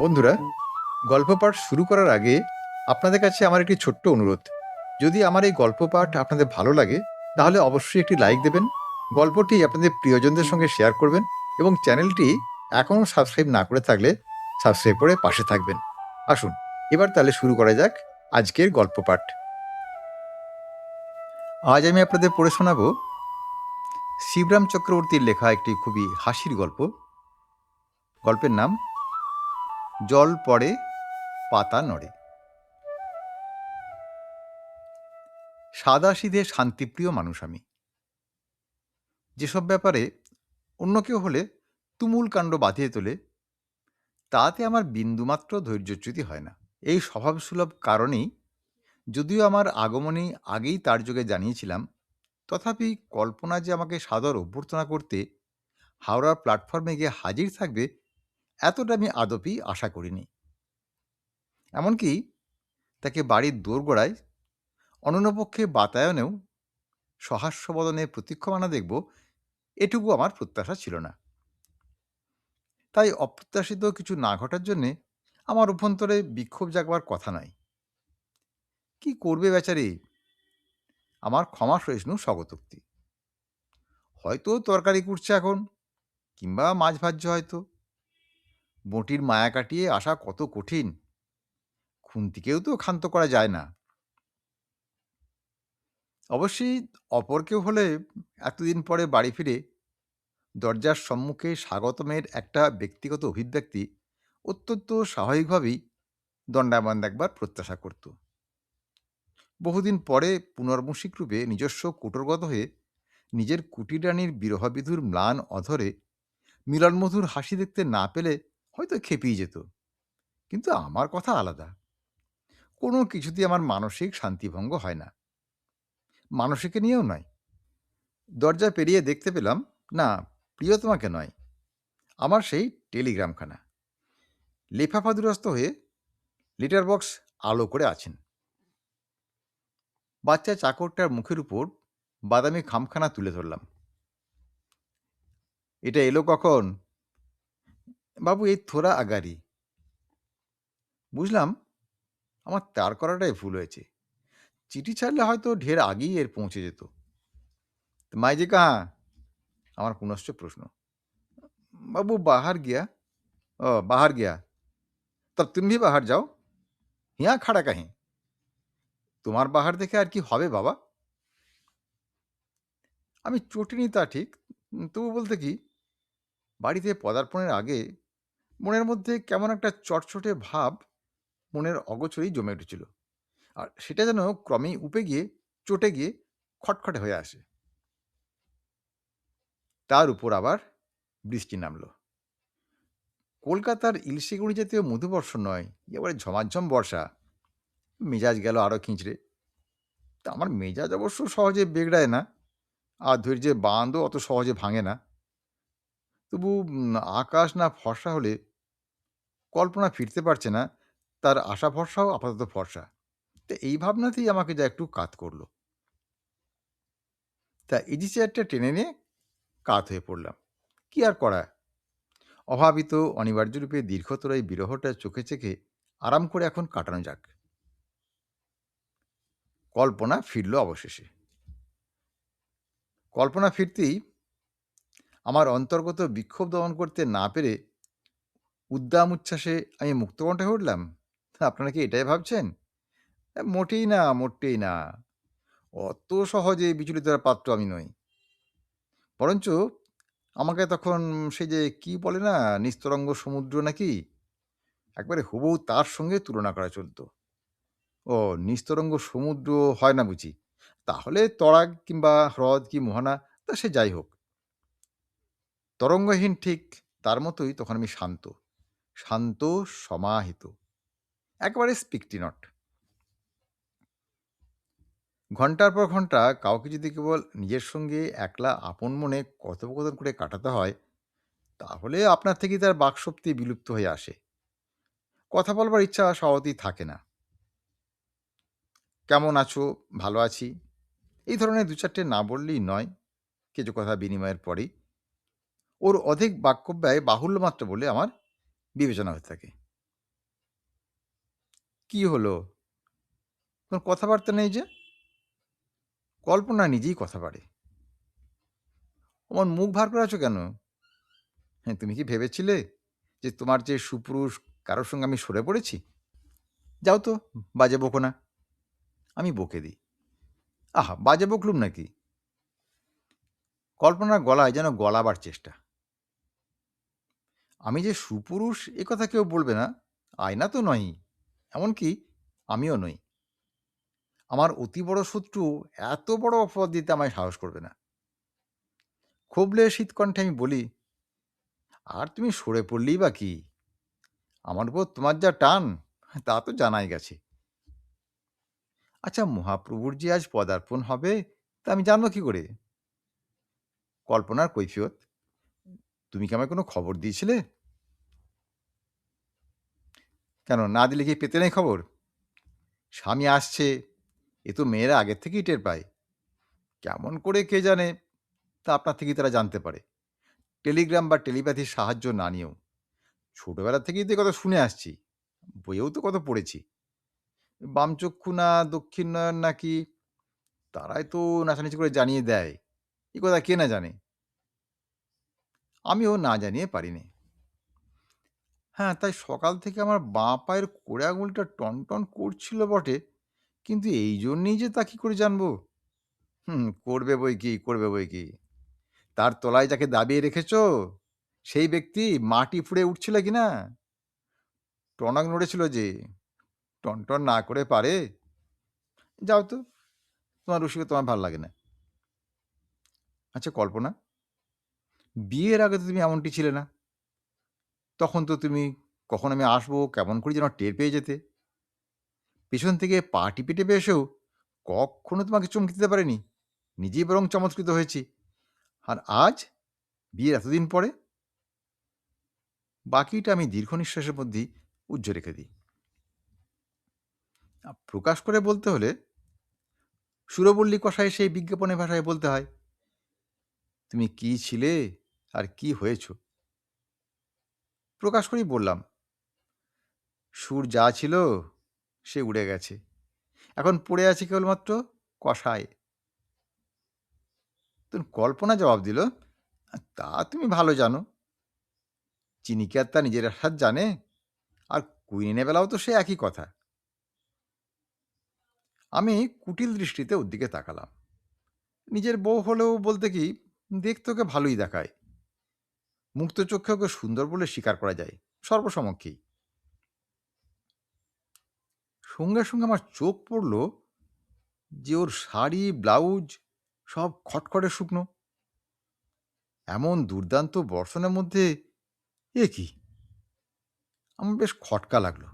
বন্ধুরা, গল্প পাঠ শুরু করার আগে আপনাদের কাছে আমার একটি ছোট্ট অনুরোধ। যদি আমার এই গল্প পাঠ আপনাদের ভালো লাগে, তাহলে অবশ্যই একটি লাইক দেবেন, গল্পটি আপনাদের প্রিয়জনদের সঙ্গে শেয়ার করবেন এবং চ্যানেলটি এখনও সাবস্ক্রাইব না করে থাকলে সাবস্ক্রাইব করে পাশে থাকবেন। আসুন, এবার তাহলে শুরু করা যাক আজকের গল্প পাঠ। আজ আমি আপনাদের পড়ে শোনাব শিবরাম চক্রবর্তীর লেখা একটি খুবই হাসির গল্প। গল্পের নাম জল পড়ে পাতা নড়ে। সাদাসিধে শান্তিপ্রিয় মানুষ আমি। যেসব ব্যাপারে অন্য কেউ হলে তুমুল কাণ্ড বাঁধিয়ে তোলে, তাতে আমার বিন্দুমাত্র ধৈর্যচ্যুতি হয় না। এই স্বভাবসুলভ কারণেই যদিও আমার আগমনী আগেই তার যোগে জানিয়েছিলাম, তথাপি কল্পনা যে আমাকে সাদর অভ্যর্থনা করতে হাওড়ার প্ল্যাটফর্মে গিয়ে হাজির থাকবে, এতটা আমি আদপি আশা করিনি। এমনকি তাকে বাড়ির দোরগোড়ায় অনন্যপক্ষে বাতায়নেও সহাস্যবদনে প্রতীক্ষমানা দেখব, এটুকু আমার প্রত্যাশা ছিল না। তাই অপ্রত্যাশিত কিছু না ঘটার জন্যে আমার অভ্যন্তরে বিক্ষোভ জাগবার কথা নয়। কি করবে বেচারি, আমার ক্ষমা সহিষ্ণু স্বগতোক্তি। হয়তো তরকারি কুটছে এখন, কিংবা মাছ ভাজছে হয়তো। বঁটির মায়া কাটিয়ে আসা কত কঠিন, খুন্তিকেও তো ক্ষান্ত করা যায় না। অবশ্যই অপর কেউ হলে এতদিন পরে বাড়ি ফিরে দরজার সম্মুখে স্বাগতমের একটা ব্যক্তিগত অভিব্যক্তি অত্যন্ত স্বাভাবিকভাবেই দণ্ডায়মান দেখবার প্রত্যাশা করত। বহুদিন পরে পুনর্মূষিক রূপে নিজস্ব কুটরগত হয়ে নিজের কুটিরানির বিরহবিধুর ম্লান অধরে মিলনমধুর হাসি দেখতে না পেলে হয়তো খেপিয়ে যেত। কিন্তু আমার কথা আলাদা। কোনো কিছুতেই আমার মানসিক শান্তিভঙ্গ হয় না, মানসিকে নিয়েও নয়। দরজা পেরিয়ে দেখতে পেলাম, না, প্রিয়তমাকে নয়, আমার সেই টেলিগ্রামখানা লেফাফাদুরস্ত হয়ে লেটার বক্স আলো করে আছেন। বাচ্চা চাকরটার মুখের উপর বাদামি খামখানা তুলে ধরলাম। এটা এলো কখন? বাবু, এই থোড়া আগারি। বুঝলাম আমার তার করাটাই ভুল হয়েছে। চিঠি ছাড়লে হয়তো ঢের আগেই এর পৌঁছে যেত। মাইজি কাহা? আমার পুনশ্চ প্রশ্ন। বাবু বাহার গিয়া। ও, বাহার গিয়া। তব তুমি ভি বাহার যাও, হিয়া খাড়া কাহি। তোমার বাহার দেখে আর কি হবে বাবা? আমি চটিনি তা ঠিক, তবু বলতে কি, বাড়িতে পদার্পণের আগে মনের মধ্যে কেমন একটা চটচটে ভাব মনের অগোচরেই জমে উঠেছিল, আর সেটা যেন ক্রমেই উপে গিয়ে চটে গিয়ে খটখটে হয়ে আসে। তার উপর আবার বৃষ্টি নামলো। কলকাতার ইলশিগুড়ি জাতীয় মধুবর্ষণ নয়, এবারে ঝমাঝম বর্ষা। মেজাজ গেল আরও খিঁচড়ে। তা আমার মেজাজ অবশ্য সহজে বেগড়ায় না, আর ধৈর্যের বাঁধও অত সহজে ভাঙে না। তবু আকাশ না ফর্সা হলে কল্পনা ফিরতে পারছে না তার আশা ভরসাও আপাতত ফর্সা। তা এই ভাবনাতেই আমাকে যা একটু কাত করলো। তা ইজি চেয়ারটা টেনে নিয়ে কাত হয়ে পড়লাম। কি আর করা, অভাবিত অনিবার্যরূপে দীর্ঘতর এই বিরহটা চোখে চেখে আরাম করে এখন কাটানো যাক। কল্পনা ফিরল অবশেষে। কল্পনা ফিরতেই আমার অন্তর্গত বিক্ষোভ দমন করতে না পেরে উদ্দাম উচ্ছ্বাসে আমি মুক্তকণ্ঠে হয়ে উঠলাম, আপনারা কি এটাই ভাবছেন? মোটেই না, মোটেই না। অত সহজে বিচলিত হওয়ার পাত্র আমি নই। বরঞ্চ আমাকে তখন সেই যে কি বলে না, নিস্তরঙ্গ সমুদ্র নাকি, একবারে হুবহু তার সঙ্গে তুলনা করা চলতো। ও, নিস্তরঙ্গ সমুদ্র হয় না বুঝি? তাহলে তড়াগ কিংবা হ্রদ কি মোহনা, তা সে যাই হোক, তরঙ্গহীন ঠিক তার মতোই তখন আমি শান্ত, শান্ত, সমাহিত, একেবারে স্পিকটি নট। ঘন্টার পর ঘন্টা কাউকে যদি কেবল নিজের সঙ্গে একলা আপন মনে কথোপকথন করে কাটাতে হয়, তাহলে আপনার থেকেই তার বাকশক্তি বিলুপ্ত হয়ে আসে। কথা বলবার ইচ্ছা স্বভাবতই থাকে না। কেমন আছো? ভালো আছি, এই ধরনের দু চারটে না বললেই নয়। কিছু কথা বিনিময়ের পরেই ওর অধিক বাক্যব্যয় বাহুল্য মাত্র বলে আমার বিবেচনা হয়ে থাকে। কি হলো? তোমার কথাবার্তা নেই যে? কল্পনা নিজেই কথা বাড়ে। অমন মুখ ভার করে আছো কেন? হ্যাঁ, তুমি কি ভেবেছিলে যে তোমার যে সুপুরুষ কারোর সঙ্গে আমি সরে পড়েছি? যাও তো, বাজে বকো না। আমি বকে দিই। আহা! বাজে বকলুম নাকি? কল্পনার গলায় যেন গলাবার চেষ্টা। আমি যে সুপুরুষ এ কথা কেউ বলবে না। আয়না তো নয়ই। এমনকি আমিও নই। আমার অতি বড় শত্রু এত বড় অপবাদ দিতে আমায় সাহস করবে না। খুবলে শীতকণ্ঠে আমি বলি, আর তুমি সরে পড়লেই বা কি? আমার উপর তোমার যা টান, তা তো জানাই গেছে। আচ্ছা, মহাপ্রভুর যে আজ পদার্পণ হবে, তা আমি জানব কি করে? কল্পনার কৈফিয়ত, তুমি কি আমায় কোনো খবর দিয়েছিলে? কেন, না দিলে কি পেতে নেই খবর? স্বামী আসছে, এ তো মেয়েরা আগের থেকেই টের পায়। কেমন করে কে জানে, তা আপনার থেকেই তারা জানতে পারে। টেলিগ্রাম বা টেলিপ্যাথির সাহায্য না নিয়েও। ছোটবেলা থেকেই তো এ কথা শুনে আসছি। বইয়েও তো কত পড়েছি। বামচক্ষু না দক্ষিণ নয়ন নাকি, তারাই তো নাচানাচি করে জানিয়ে দেয়। এ কথা কে না জানে? আমিও না জানিয়ে পারিনে। হ্যাঁ, তাই সকাল থেকে আমার বাঁ পায়ের কড়ে আঙুলটা টনটন করছিল বটে, কিন্তু এই জন্যেই যে তা কি করে জানবো? করবে বই কি, করবে বই কি। তার তলায় যাকে দাবিয়ে রেখেছ, সেই ব্যক্তি মাটি ফুঁড়ে উঠছিল কিনা? টনক নড়েছিল যে, টনটন না করে পারে? যাও তো, তোমার রসিকতা তোমার ভাল লাগে না। আচ্ছা কল্পনা, বিয়ের আগে তো তুমি এমনটি ছিলে না। তখন তো তুমি কখন আমি আসবো, কেমন করে যেন টের পেয়ে যেতে। পেছন থেকে পা টিপে টিপে এসেও কক্ষনো তোমাকে চমকে দিতে পারেনি। নিজেই বরং চমৎকৃত হয়েছি। আর আজ, বিয়ের এতদিন পরে, বাকিটা আমি দীর্ঘ নিঃশ্বাসের মধ্যেই উজ্জ্ব রেখে দিই। প্রকাশ করে বলতে হলে সুরবল্লী কষায় সেই বিজ্ঞাপনের ভাষায় বলতে হয়, তুমি কি ছিলে আর কি হয়েছ। প্রকাশ করেই বললাম, সুর যা ছিল সে উড়ে গেছে, এখন পড়ে আছে কেবলমাত্র কষায়। তখন কল্পনা জবাব দিল, তা তুমি ভালো জানো। চিনি কি আর তা নিজের হাত জানে? আর কুইনের বেলাও তো সে একই কথা। আমি কুটিল দৃষ্টিতে ওর দিকে তাকালাম। নিজের বউ হলেও বলতে কি, দেখতে ওকে ভালোই দেখায়। মুক্ত চোখে ওকে সুন্দর বলে স্বীকার করা যায় সর্বসমক্ষেই। সঙ্গে সঙ্গে আমার চোখ পড়ল যে ওর শাড়ি ব্লাউজ সব খটখটে শুকনো। এমন দুর্দান্ত বর্ষণের মধ্যে এ কি, আমার বেশ খটকা লাগলো।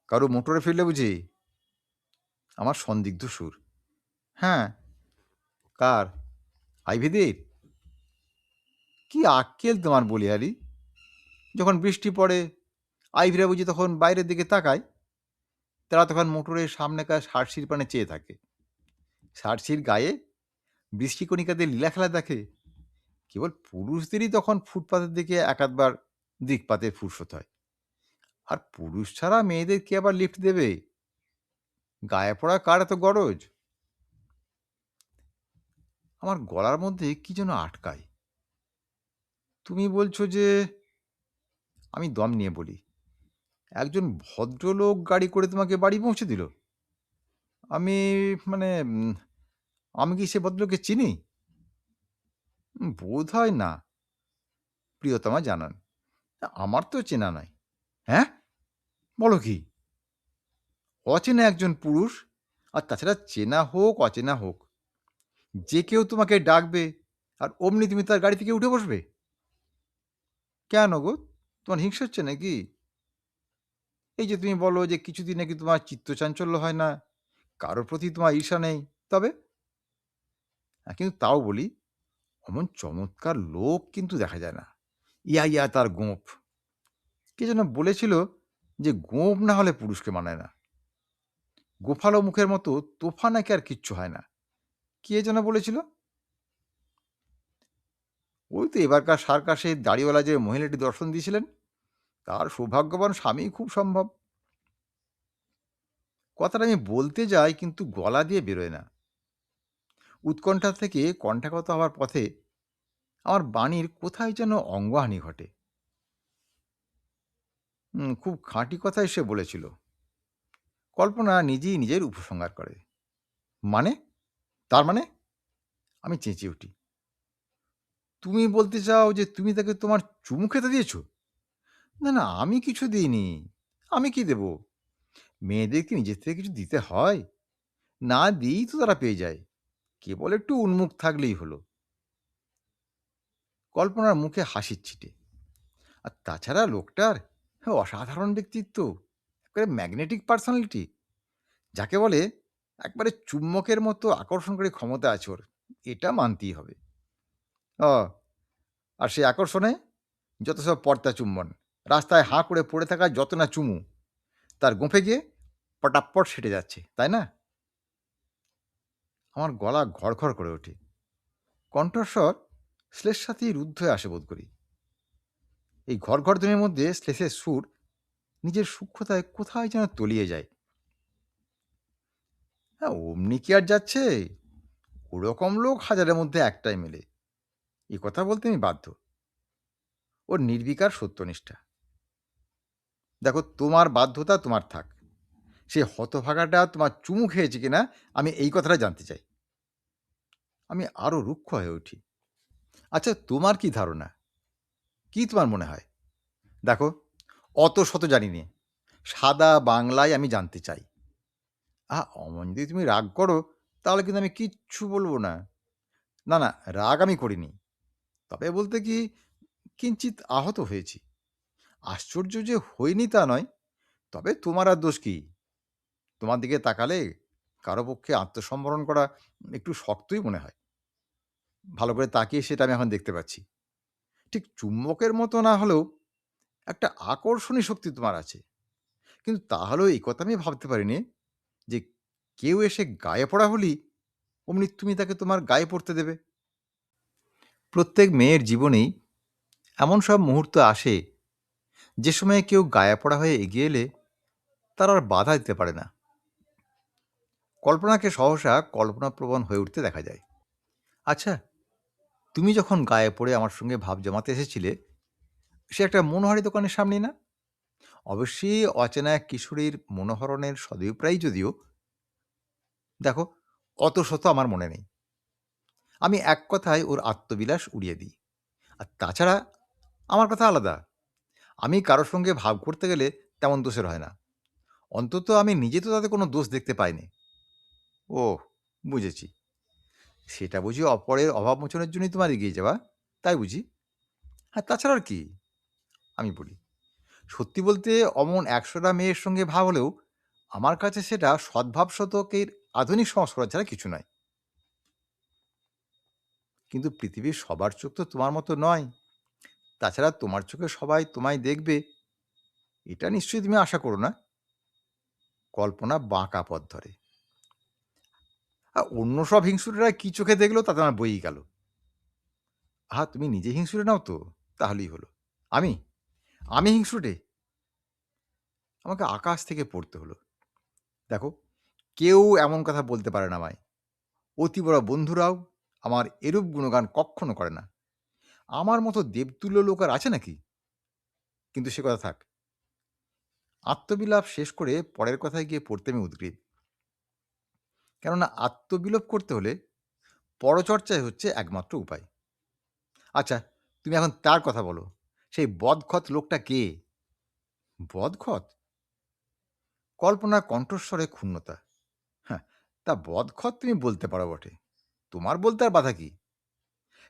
কারো মোটরে ফিরলে বুঝি? আমার সন্দিগ্ধ সুর। হ্যাঁ। কার? আইভেদের? কি আক্কেল তোমার বলিহারি! যখন বৃষ্টি পড়ে, আইভেরা বুঝি তখন বাইরের দিকে তাকায়। তারা তখন মোটরের সামনেকার সার্সির পানে চেয়ে থাকে। সার্সির গায়ে বৃষ্টিকণিকাদের লীলাখেলা দেখে। কেবল পুরুষদেরই তখন ফুটপাতের দিকে এক আধবার দিকপাতের ফুরসত হয়। আর পুরুষ ছাড়া মেয়েদের কে আবার লিফট দেবে? গায়ে পড়া কার এত গরজ? আমার গলার মধ্যে কি যেন আটকায়। তুমি বলছো যে, আমি দম নিয়ে বলি, একজন ভদ্রলোক গাড়ি করে তোমাকে বাড়ি পৌঁছে দিল? আমি, মানে, আমি কি সে ভদ্রলোককে চিনি? বোধ হয় না। প্রিয়তমা জানান, আমার তো চেনা নাই। হ্যাঁ, বলো কি? অচেনা একজন পুরুষ, আর তাছাড়া চেনা হোক অচেনা হোক, যে কেউ তোমাকে ডাকবে আর অমনি তুমি তার গাড়ি থেকে উঠে বসবে? কেন গো, তোমার হিংসা হচ্ছে নাকি? এই যে তুমি বলো যে কিছুদিন নাকি তোমার চিত্তচাঞ্চল্য হয় না, কারোর প্রতি তোমার ঈর্ষা নেই, তবে কিন্তু তাও বলি, অমন চমৎকার লোক কিন্তু দেখা যায় না। ইয়া ইয়া তার গোঁফ! কে যেন বলেছিল যে গোঁফ না হলে পুরুষকে মানায় না। গোফালো মুখের মতো তোফা নাকি আর কিচ্ছু হয় না। কে যেন বলেছিল? ওই তো এবারকার সার্কাসে দাড়িওয়ালা যে মহিলাটি দর্শন দিয়েছিলেন, তার সৌভাগ্যবান স্বামী খুব সম্ভব। কথাটা আমি বলতে যাই কিন্তু গলা দিয়ে বেরোয় না। উৎকণ্ঠা থেকে কণ্ঠাগত হওয়ার পথে আমার বাণীর কোথায় যেন অঙ্গহানি ঘটে। খুব খাঁটি কথাই সে বলেছিল। কল্পনা নিজেই নিজের উপসংহার করে। মানে? তার মানে? আমি চেঁচিয়ে উঠি। তুমি বলতে চাও যে তুমি তাকে তোমার চুমু খেতে দিয়েছ? না, না, আমি কিছু দিইনি। আমি কি দেব? মেয়েদেরকে নিজের থেকে কিছু দিতে হয়? না দিয়েই তো তারা পেয়ে যায়। কেবল একটু উন্মুখ থাকলেই হলো। কল্পনার মুখে হাসির ছিটে। আর তাছাড়া লোকটার অসাধারণ ব্যক্তিত্ব। একেবারে ম্যাগনেটিক পার্সোনালিটি। যাকে বলে একবারে চুম্বকের মতো আকর্ষণকারী ক্ষমতা আছে ওর। এটা মানতেই হবে। অ আর সেই আকর্ষণে যত সব পর্দা চুম্বন। রাস্তায় হাঁ করে পড়ে থাকা যত না চুমু, তার গোঁফে গিয়ে পটাপ্পট সেটে যাচ্ছে, তাই না? আমার গলা ঘড়ঘড় করে ওঠে। কণ্ঠস্বর শ্লেষ সাথেই রুদ্ধ হয়ে আসে বোধ করি। এই ঘড়ঘড় ধ্বনির মধ্যে শ্লেষের সুর নিজের সূক্ষ্মতায় কোথায় যেন তলিয়ে যায়। হ্যাঁ, অমনি কি আর যাচ্ছে? ওরকম লোক হাজারের মধ্যে একটাই মেলে। এ কথা বলতে আমি বাধ্য। ওর নির্বিকার সত্যনিষ্ঠা। দেখো, তোমার বাধ্যতা তোমার থাক। সে হতভাগাটা তোমার চুমু খেয়েছে কিনা আমি এই কথাটা জানতে চাই। আমি আরো রুক্ষ হয়ে উঠি। আচ্ছা, তোমার কি ধারণা? কি তোমার মনে হয়? দেখো, অত শত জানি নে। সাদা বাংলায় আমি জানতে চাই। অমন যদি তুমি রাগ করো, তাহলে কিন্তু আমি কিচ্ছু বলব না। না, না, রাগ আমি করিনি। তবে বলতে কি, কিঞ্চিৎ আহত হয়েছি। আশ্চর্য যে হইনি তা নয়। তবে তোমার আর দোষ কি? তোমার দিকে তাকালে কারো পক্ষে আত্মসম্বরণ করা একটু শক্তই মনে হয়। ভালো করে তাকিয়ে সেটা আমি এখন দেখতে পাচ্ছি। ঠিক চুম্বকের মতো না হলেও একটা আকর্ষণী শক্তি তোমার আছে। কিন্তু তাহলেও এই কথা আমি ভাবতে পারিনি যে কেউ এসে গায়ে পড়া হলেই অমনি তুমি তাকে তোমার গায়ে পড়তে দেবে। প্রত্যেক মেয়ের জীবনেই এমন সব মুহূর্ত আসে যে সময়ে কেউ গায়ে পড়া হয়ে এগিয়ে এলে তার আর বাধা দিতে পারে না। কল্পনাকে সহসা কল্পনাপ্রবণ হয়ে উঠতে দেখা যায়। আচ্ছা, তুমি যখন গায়ে পড়ে আমার সঙ্গে ভাব জমাতে এসেছিলে, সে একটা মনোহারি দোকানের সামনে না? অবশ্যই অচেনা এক কিশোরীর মনোহরণের সদভিপ্রায় যদিও। দেখো, অত শত আমার মনে নেই। আমি এক কথায় ওর আত্মবিলাস উড়িয়ে দিই। আর তাছাড়া আমার কথা আলাদা। আমি কারোর সঙ্গে ভাব করতে গেলে তেমন দোষের হয় না। অন্তত আমি নিজে তো তাতে কোনো দোষ দেখতে পাইনি। ওহ, বুঝেছি। সেটা বুঝি অপরের অভাব মোচনের জন্যই তোমার এগিয়ে যাওয়া, তাই বুঝি? হ্যাঁ, তাছাড়া আর কি? আমি বলি, সত্যি বলতে অমন ১০০টা মেয়ের সঙ্গে ভাব হলেও আমার কাছে সেটা সদ্ভাব শতকের আধুনিক সংস্করণ ছাড়া কিছু নয়। কিন্তু পৃথিবীর সবার চোখ তো তোমার মতো নয়। তাছাড়া তোমার চোখে সবাই তোমায় দেখবে, এটা নিশ্চয়ই তুমি আশা করো না। কল্পনা বাঁকা পথ ধরে। অন্য সব হিংসুটেরা কি চোখে দেখলো তাতে আমার বইই গেল। তুমি নিজে হিংসুটে নাও তো, তাহলেই হলো। আমি? আমি হিংসুটে? আমাকে আকাশ থেকে পড়তে হলো। দেখো, কেউ এমন কথা বলতে পারে না আমায়। অতি বড় বন্ধুরাও আমার এরূপ গুণগান কক্ষনো করে না। আমার মতো দেবতুল্য লোক আর আছে নাকি? কিন্তু সে কথা থাক। আত্মবিলাপ শেষ করে পরের কথায় গিয়ে পড়তে আমি উদগ্রীব। কেননা আত্মবিলোপ করতে হলে পরচর্চাই হচ্ছে একমাত্র উপায়। আচ্ছা, তুমি এখন তার কথা বলো। সেই বদখত লোকটা কে? বদখত? কল্পনার কণ্ঠস্বরে ক্ষুণ্ণতা। হ্যাঁ, তা বদখত তুমি বলতে পারো বটে। তোমার বলতে আর বাধা কি?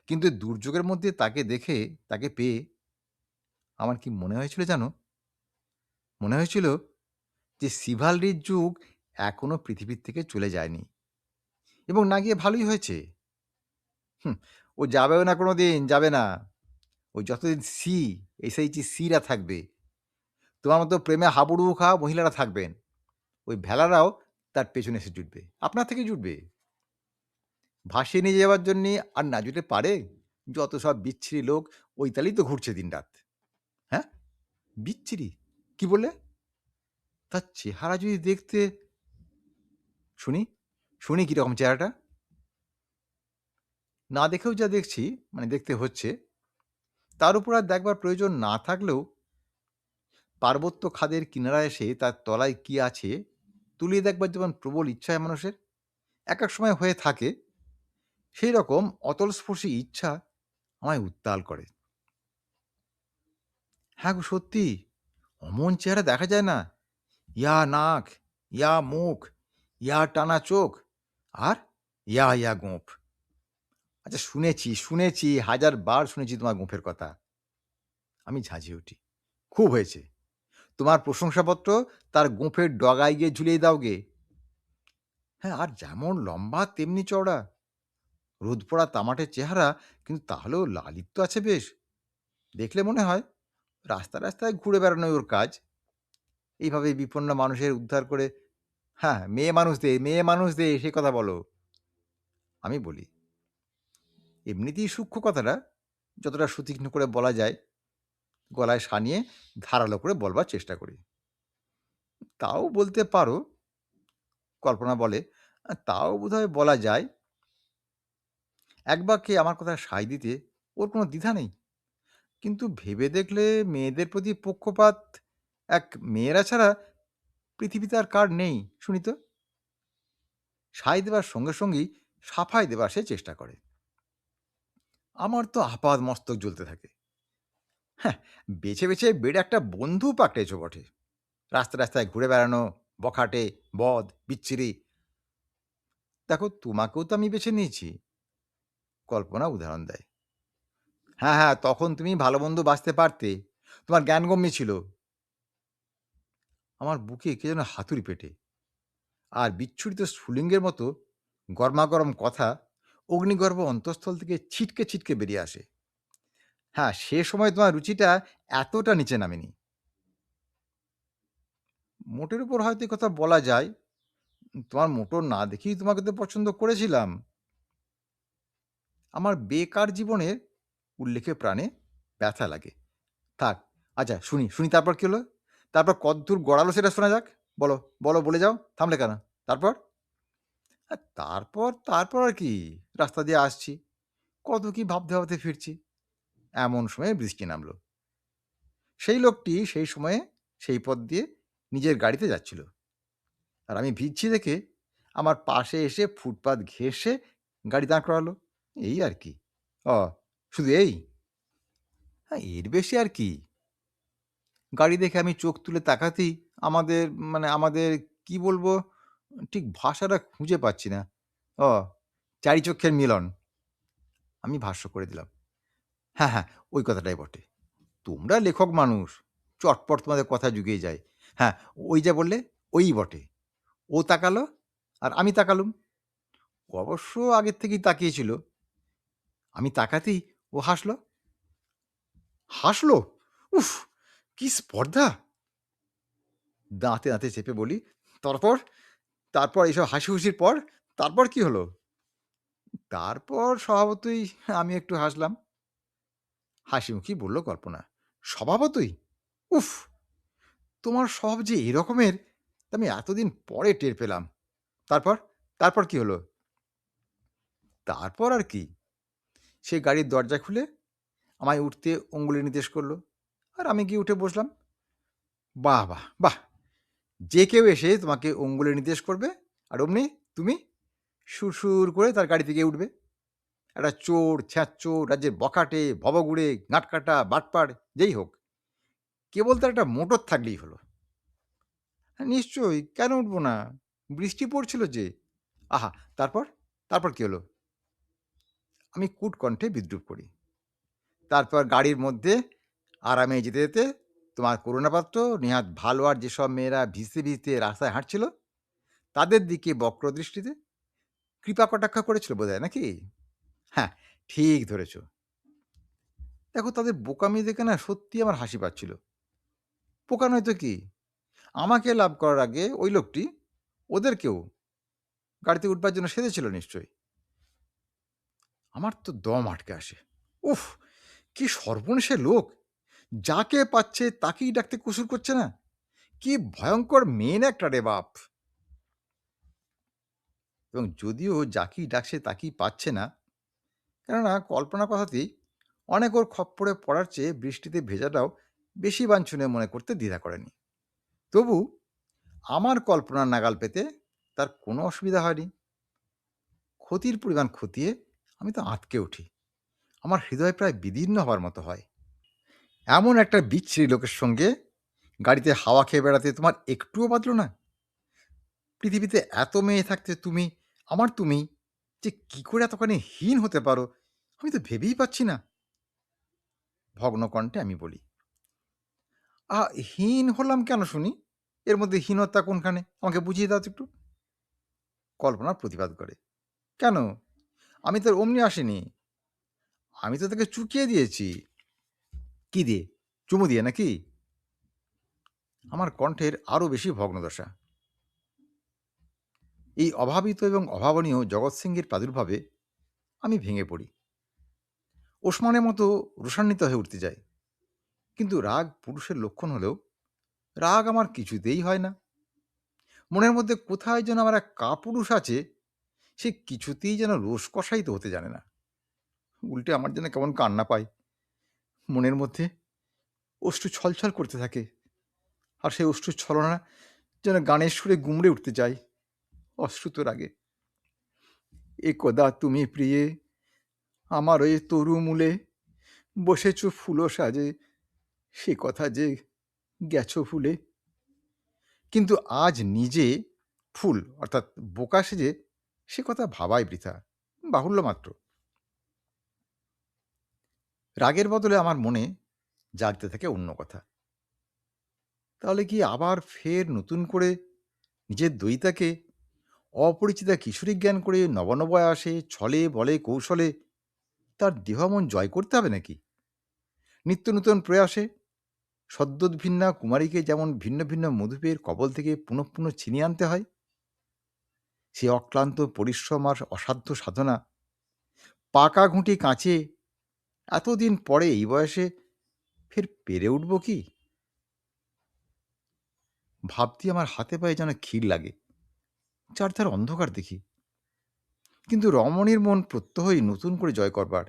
কিন্তু এই দুর্যোগের মধ্যে তাকে দেখে, তাকে পেয়ে আমার কি মনে হয়েছিল জানো? মনে হয়েছিল যে শিভালরির যুগ এখনো পৃথিবীর থেকে চলে যায়নি। এবং না গিয়ে ভালোই হয়েছে। হুম, ও যাবেও না কোনোদিন, যাবে না। ওই যতদিন SHG রা থাকবে, তোমার মতো প্রেমে হাবুডুবু খাওয়া মহিলারা থাকবেন, ওই ভেলারাও তার পেছনে এসে জুটবে। আপনার থেকে জুটবে। ভাসিয়ে নিয়ে যাওয়ার জন্যে আর না জুটে পারে? যত সব বিচ্ছিরি লোক ওই তালেই তো ঘুরছে দিনরাত। হ্যাঁ? বিচ্ছিরি? কি বললে? তার চেহারা যদি দেখতে শুনি, শুনি কিরকম চেহারাটা? না দেখেও যা দেখছি, মানে দেখতে হচ্ছে, তার উপর আর দেখবার প্রয়োজন না থাকলেও পার্বত্য খাদের কিনারায় এসে তার তলায় কি আছে তুলিয়ে দেখবার যেমন প্রবল ইচ্ছা হয় মানুষের, এক এক সময় হয়ে থাকে, সেই রকম অতলস্পর্শী ইচ্ছা আমায় উত্তাল করে। হ্যাঁ গো সত্যি, অমন চেহারা দেখা যায় না। ইয়া নাক, ইয়া মুখ, ইয়া টানা চোখ, আর ইয়া ইয়া গোঁফ। আচ্ছা শুনেছি, শুনেছি, হাজার বার শুনেছি তোমার গোঁফের কথা। আমি ঝাঁঝিয়ে উঠি। খুব হয়েছে। তোমার প্রশংসাপত্র তার গোঁফের ডগায় গিয়ে ঝুলিয়ে দাও গে। হ্যাঁ, আর যেমন লম্বা তেমনি চওড়া। রোদ পোড়া তামাটে চেহারা, কিন্তু তাহলেও লালিত্য আছে বেশ। দেখলে মনে হয় রাস্তায় রাস্তায় ঘুরে বেড়ানোই ওর কাজ। এইভাবে বিপন্ন মানুষের উদ্ধার করে, হ্যাঁ, মেয়ে মানুষ দে, মেয়ে মানুষ দে, সে কথা বলো। আমি বলি, এমনিতেই সূক্ষ্ম কথাটা যতটা সুতীক্ষ্ণ করে বলা যায়, গলায় সানিয়ে ধারালো করে বলবার চেষ্টা করি। তাও বলতে পারো, কল্পনা বলে, তাও বোধহয় বলা যায়। এক বাক্যে আমার কথা সায় দিতে ওর কোনো দ্বিধা নেই। কিন্তু ভেবে দেখলে মেয়েদের প্রতি পক্ষপাত এক মেয়েরা ছাড়া পৃথিবীতে আর কার নেই শুনি তো। সায় দেবার সঙ্গে সঙ্গেই সাফাই দেবার সে চেষ্টা করে। আমার তো আপাদ মস্তক জ্বলতে থাকে। হ্যাঁ, বেছে বেছে বেড়ে একটা বন্ধু পাকড়েছ বটে। রাস্তায় রাস্তায় ঘুরে বেড়ানো, বখাটে, বদ, বিচ্ছিরি। দেখো তোমাকেও তো আমি বেছে নিয়েছি। কল্পনা উদাহরণ দেয়। হ্যাঁ হ্যাঁ, তখন তুমি ভালো বন্ধু বাঁচতে পারতে, তোমার জ্ঞানগম্যি ছিল। আমার বুকে কে যেন হাতুড়ি পেটে, আর বিচ্ছুরিত স্ফুলিঙ্গের মতো গরমাগরম কথা অগ্নিগর্ভ অন্তঃস্থল থেকে ছিটকে ছিটকে বেরিয়ে আসে। হ্যাঁ, সে সময় তোমার রুচিটা এতটা নিচে নামেনি। মোটের উপর হয়তো এ কথা বলা যায়। তোমার মোটর না দেখেই তোমাকে তো পছন্দ করেছিলাম। আমার বেকার জীবনের উল্লেখে প্রাণে ব্যথা লাগে। থাক, আচ্ছা শুনি, শুনি তারপর কি হলো? তারপর কতদূর গড়ালো সেটা শোনা যাক। বলো, বলো, বলে যাও। থামলে কেন? তারপর? তারপর, তারপর আর কি? রাস্তা দিয়ে আসছি। কত কি ভাবতে ভাবতে ফিরছি। এমন সময়ে বৃষ্টি নামল। সেই লোকটি সেই সময়ে সেই পথ দিয়ে নিজের গাড়িতে যাচ্ছিল। আর আমি ভিজছি দেখে আমার পাশে এসে ফুটপাত ঘেঁষে গাড়ি দাঁড় করালো। এই আর কি। ও, শুধু এই? হ্যাঁ, এর বেশি আর কি? গাড়ি দেখে আমি চোখ তুলে তাকাতেই আমাদের, মানে আমাদের কি বলবো, ঠিক ভাষাটা খুঁজে পাচ্ছি না। ও, চারি চক্ষের মিলন। আমি ভাষ্য করে দিলাম। হ্যাঁ, হ্যাঁ, ওই কথাটাই বটে। তোমরা লেখক মানুষ, চটপট তোমাদের কথা জুগিয়ে যায়। হ্যাঁ, ওই যা বললে, ওই বটে। ও তাকালো আর আমি তাকালুম। ও অবশ্য আগের থেকেই তাকিয়েছিল। আমি তাকাতেই ও হাসলো। হাসলো? উফ! কি স্পর্ধা! দাঁতে দাঁতে চেপে বলি, তারপর? তারপর এইসব হাসি-হুসির পর তারপর কি হলো? তারপর স্বভাবতই আমি একটু হাসলাম। হাসিমুখেই বলল কল্পনা, স্বভাবতই? উফ! তোমার স্বভাব যে এরকমের তা আমি এতদিন পরে টের পেলাম। তারপর? তারপর কি হলো? তারপর আর কি? সে গাড়ির দরজা খুলে আমায় উঠতে অঙ্গুলি নির্দেশ করল। আর আমি গিয়ে উঠে বসলাম। বাহ! বাহ! বাহ! যে কেউ এসে তোমাকে অঙ্গুলি নির্দেশ করবে আর অমনি তুমি সুরসুর করে তার গাড়িতে গিয়ে উঠবে। একটা চোর, ছ্যাঁচচোর, রাজ্যের বখাটে, ভবঘুরে, গাঁটকাটা, বাটপার, যেই হোক, কেবল তার একটা মোটর থাকলেই হলো। হ্যাঁ, নিশ্চয়ই, কেন উঠব না? বৃষ্টি পড়ছিল যে। আহা! তারপর? তারপর কি হলো? আমি কুটকণ্ঠে বিদ্রূপ করি। তারপর গাড়ির মধ্যে আরামে যেতে যেতে তোমার করুণাপাত্র নেহাত ভালো আর যেসব মেয়েরা ভিজতে ভিজতে রাস্তায় হাঁটছিল তাদের দিকে বক্রদৃষ্টিতে কৃপা কটাক্ষ করেছিল বোধহয়, নাকি? হ্যাঁ, ঠিক ধরেছ। দেখো তাদের বোকামি দেখে না সত্যি আমার হাসি পাচ্ছিল। বোকা নয় তো কি? আমাকে লাভ করার আগে ওই লোকটি ওদেরকেও গাড়িতে উঠবার জন্য সেধেছিল নিশ্চয়ই। আমার তো দম আটকে আসে। উফ! কি সর্বনেশে লোক! যাকে পাচ্ছে তাকেই ডাকতে কুসুর করছে না। কি ভয়ঙ্কর মেয়ে না একটা রে বাপ! এবং যদিও যাকেই ডাকছে তাকেই পাচ্ছে না, কেননা কল্পনার কথাতেই অনেক ওর খপ্পরে পড়ার চেয়ে বৃষ্টিতে ভেজাটাও বেশি বাঞ্ছনীয় মনে করতে দ্বিধা করেনি। তবু আমার কল্পনার নাগাল পেতে তার কোনো অসুবিধা হয়নি। ক্ষতির পরিমাণ খতিয়ে আমি তো আঁতকে উঠি। আমার হৃদয় প্রায় বিদীর্ণ হওয়ার মতো হয়। এমন একটা বিচ্ছিরি লোকের সঙ্গে গাড়িতে হাওয়া খেয়ে বেড়াতে তোমার একটুও বাদলো না? পৃথিবীতে এত মেয়ে থাকতে তুমি যে কি করে এতখানি হীন হতে পারো, আমি তো ভেবেই পাচ্ছি না। ভগ্ন কণ্ঠে আমি বলি, হীন হলাম কেন শুনি? এর মধ্যে হীনতা কোনখানে? আমাকে বুঝিয়ে দাও তো একটু। কল্পনা প্রতিবাদ করে, কেন? আমি তো অমনি আসিনি। আমি তো তাকে চুকিয়ে দিয়েছি। কি দিয়ে? চুমু দিয়ে নাকি? আমার কণ্ঠের আরও বেশি ভগ্নদশা। এই অভাবিত এবং অভাবনীয় জগৎ সিংহের প্রাদুর্ভাবে আমি ভেঙে পড়ি। ওসমানের মতো রোষান্বিত হয়ে উঠতে যাই। কিন্তু রাগ পুরুষের লক্ষণ হলেও রাগ আমার কিছুতেই হয় না। মনের মধ্যে কোথায় যেন আমার এক কাপুরুষ আছে, সে কিছুতেই যেন রোষ কষায়িত হতে জানে না। উল্টে আমার যেন কেমন কান্না পায়। মনের মধ্যে অশ্রু ছলছল করতে থাকে, আর সেই অশ্রুর ছলনা যেন গানের সুরে গুমড়ে উঠতে চায় অশ্রুত রাগে। একদা তুমি প্রিয়ে আমার ওই তরু মূলে বসেছ ফুলো সাজে, সে কথা যে গেছো ভুলে। কিন্তু আজ নিজে ফুল অর্থাৎ বোকা সেজে সে কথা ভাবাই বৃথা, বাহুল্য মাত্র। রাগের বদলে আমার মনে জাগতে থাকে অন্য কথা। তাহলে কি আবার ফের নতুন করে নিজের দইতাকে অপরিচিতা কিশোরী জ্ঞান করে নবানব আসে ছলে বলে কৌশলে তার দেহমন জয় করতে হবে নাকি? নিত্য নূতন প্রয়াসে সদ্যোদ্ভিন্না কুমারীকে যেমন ভিন্ন ভিন্ন মধুপের কবল থেকে পুনঃ পুনঃ ছিনিয়ে আনতে হয়, সে অক্লান্ত পরিশ্রম আর অসাধ্য সাধনা পাকা ঘুঁটি কাঁচে এতদিন পরে এই বয়সে ফের পেরে উঠব কি? ভাবতে আমার হাতে পায়ে যেন ক্ষীর লাগে। চারধার অন্ধকার দেখি, কিন্তু রমণীর মন প্রত্যহই নতুন করে জয় করবার।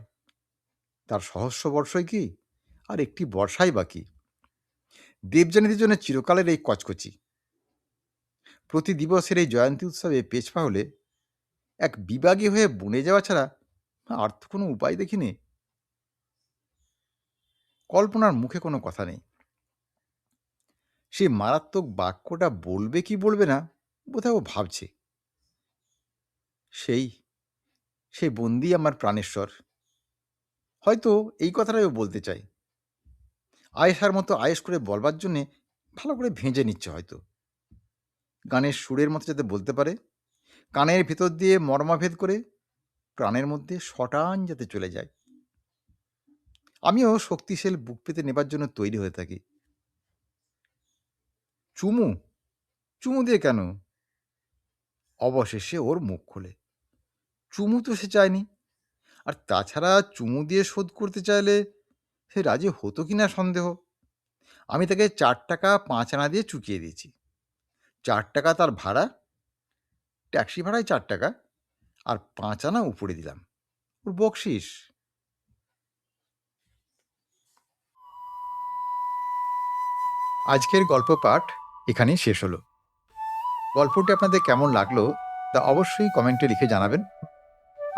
তার সহস্র বর্ষই কি আর একটি বর্ষাই বাকি। দেবযানীদের জন্য চিরকালের এই কচকচি। প্রতি দিবসের এই জয়ন্তী উৎসবে পেছপা হলে এক বিভাগী হয়ে বনে যাওয়া ছাড়া আর তো কোনো উপায় দেখিনি। কল্পনার মুখে কোনো কথা নেই। সেই মারাত্মক বাক্যটা বলবে কি বলবে না বোধহয় ও ভাবছে। সেই সেই বন্দি আমার প্রাণেশ্বর। হয়তো এই কথাটাই ও বলতে চাই। আয়েশার মতো আয়েশ করে বলবার জন্যে ভালো করে ভেঁজে নিচ্ছে হয়তো। গানের সুরের মতো যাতে বলতে পারে, কানের ভেতর দিয়ে মর্মাভেদ করে প্রাণের মধ্যে শটান যাতে চলে যায়। আমিও শক্তিশাল বুক পেতে নেবার জন্য তৈরি হয়ে থাকি। চুমু? চুমু দিয়ে কেন? অবশেষে ওর মুখ খোলে। চুমু তো সে চায়নি। আর তাছাড়া চুমু দিয়ে শোধ করতে চাইলে সে রাজি হতো কিনা সন্দেহ। আমি তাকে 4 টাকা 5 আনা দিয়ে চুকিয়ে দিয়েছি। 4 টাকা তার ভাড়া, ট্যাক্সি ভাড়ায় 4 টাকা, আর 5 আনা উপরে দিলাম। ওর বকশিস। আজকের গল্প পাঠ এখানেই শেষ হলো। গল্পটি আপনাদের কেমন লাগলো তা অবশ্যই কমেন্টে লিখে জানাবেন।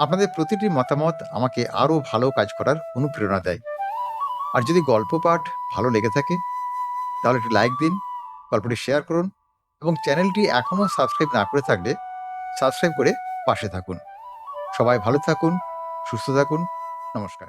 আপনাদের প্রতিটি মতামত আমাকে আরও ভালো কাজ করার অনুপ্রেরণা দেয়। আর যদি গল্প পাঠ ভালো লেগে থাকে তাহলে একটি লাইক দিন, গল্পটি শেয়ার করুন এবং চ্যানেলটি এখনও সাবস্ক্রাইব না করে থাকলে সাবস্ক্রাইব করে পাশে থাকুন। সবাই ভালো থাকুন, সুস্থ থাকুন। নমস্কার।